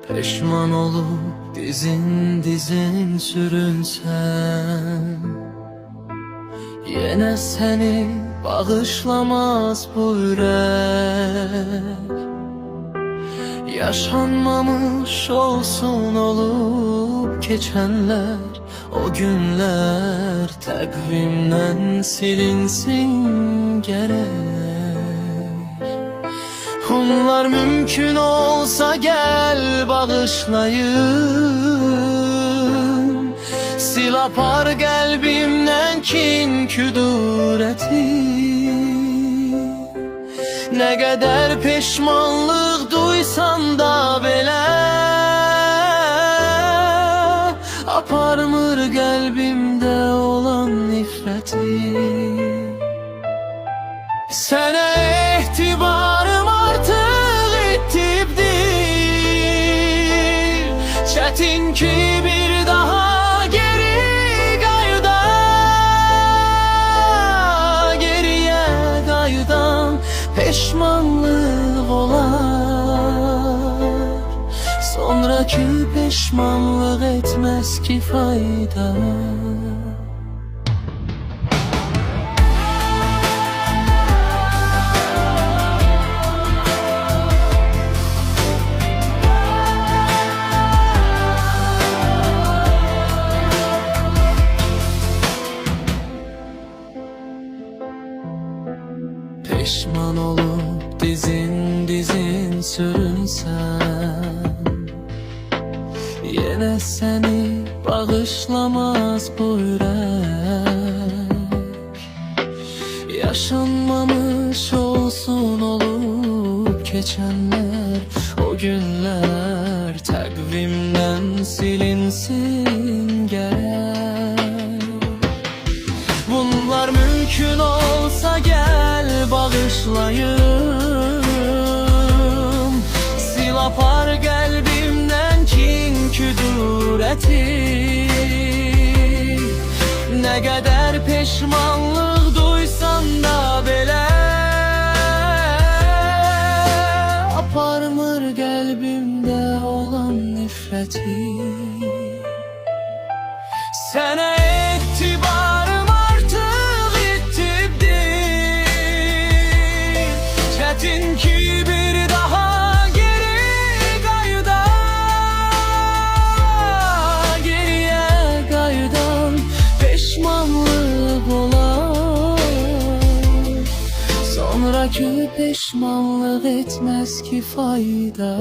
Peşman olup dizin dizin sürünsem, yine seni bağışlamaz bu yürek. Yaşanmamış olsun olup geçenler, o günler takvimden silinsin gerek. Bunlar mümkün olsa gel bağışlayın, sil apar kalbimden kin küdureti. Ne kadar peşmanlık duysan da bile, aparmır kalbimde olan nifreti. Sana etibarım artık etibdir, çetin ki bir daha geri kayda. Geriye kaydan peşmanlık olar, sonraki peşmanlık etmez ki fayda. Peşman olup dizin dizin sürünsem, yine seni bağışlamaz bu yürek. Yaşanmamış olsun olup geçenler, o günler takvimden silinsin gerek. Bunlar mümkün olsa gel bağışlayın, sil apar kalbimden kin küdureti. Ne kadar peşmanlık duysan da bile, aparmır kalbimde olan nifreti. Sana etibarım artık etibdir, çetin ki bir daha geri kayda. Geriye kaydan peşmanlık olar, sonraki peşmanlık etmez ki fayda.